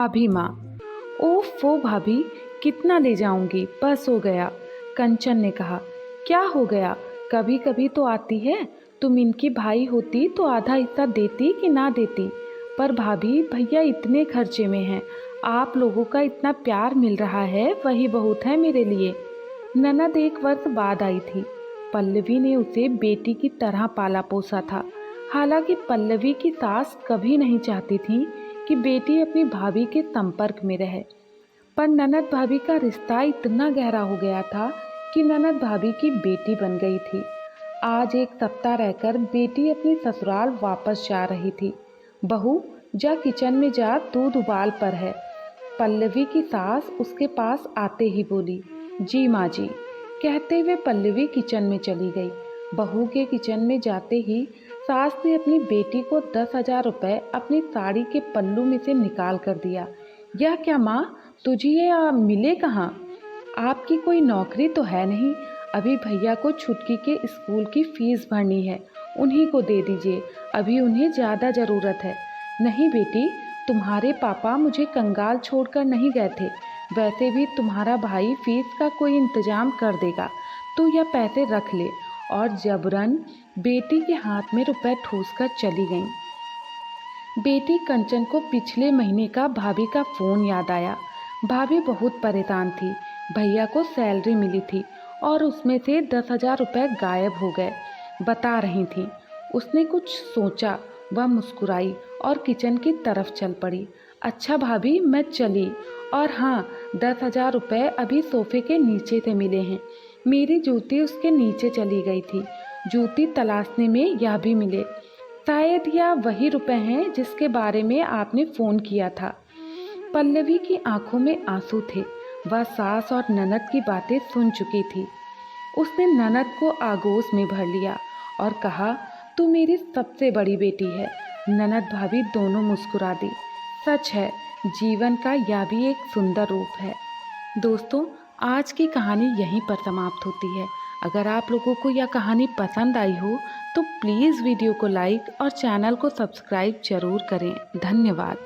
भाभी माँ। ओफो भाभी, कितना ले जाऊंगी, बस हो गया। कंचन ने कहा। क्या हो गया, कभी कभी तो आती है। तुम इनकी भाई होती तो आधा हिस्सा देती कि ना देती। पर भाभी, भैया इतने खर्चे में हैं, आप लोगों का इतना प्यार मिल रहा है, वही बहुत है मेरे लिए। ननद 1 वर्ष बाद आई थी। पल्लवी ने उसे बेटी की तरह पाला पोसा था। हालांकि पल्लवी की सास कभी नहीं चाहती थी कि बेटी अपनी भाभी के संपर्क में रहे, पर ननद भाभी का रिश्ता इतना गहरा हो गया था कि ननद भाभी की बेटी बन गई थी। आज 1 सप्ताह रहकर बेटी अपनी ससुराल वापस जा रही थी। बहू, जा किचन में जा, दूध उबाल पर है। पल्लवी की सास उसके पास आते ही बोली। जी माँ जी, कहते हुए पल्लवी किचन में चली गई। बहू के किचन में जाते ही सास ने अपनी बेटी को 10,000 रुपये अपनी साड़ी के पल्लू में से निकाल कर दिया। यह क्या माँ, तुझे ये मिले कहाँ? आपकी कोई नौकरी तो है नहीं? अभी भैया को छुटकी के स्कूल की फीस भरनी है, उन्हीं को दे दीजिए, अभी उन्हें ज़्यादा ज़रूरत है। नहीं बेटी, तुम्हारे पापा मुझे कंगाल छोड़कर नहीं गए थे। वैसे भी तुम्हारा भाई फीस का कोई इंतजाम कर देगा, तू यह पैसे रख ले। और जबरन बेटी के हाथ में रुपए ठूसकर चली गईं। बेटी कंचन को पिछले महीने का भाभी का फ़ोन याद आया। भाभी बहुत परेशान थी। भैया को सैलरी मिली थी और उसमें से 10,000 रुपये गायब हो गए, बता रही थी। उसने कुछ सोचा, वह मुस्कुराई और किचन की तरफ चल पड़ी। अच्छा भाभी, मैं चली। और हाँ, 10,000 रुपये अभी सोफे के नीचे से मिले हैं। मेरी जूती उसके नीचे चली गई थी। जूती तलाशने में यह भी मिले। शायद यह वही रुपए हैं जिसके बारे में आपने फ़ोन किया था। पल्लवी की आंखों में आंसू थे। वह सास और ननद की बातें सुन चुकी थी। उसने ननद को आगोश में भर लिया और कहा, तू मेरी सबसे बड़ी बेटी है। ननद भाभी दोनों मुस्कुरा दी। सच है, जीवन का यह भी एक सुंदर रूप है। दोस्तों, आज की कहानी यहीं पर समाप्त होती है। अगर आप लोगों को यह कहानी पसंद आई हो तो प्लीज़ वीडियो को लाइक और चैनल को सब्सक्राइब जरूर करें। धन्यवाद।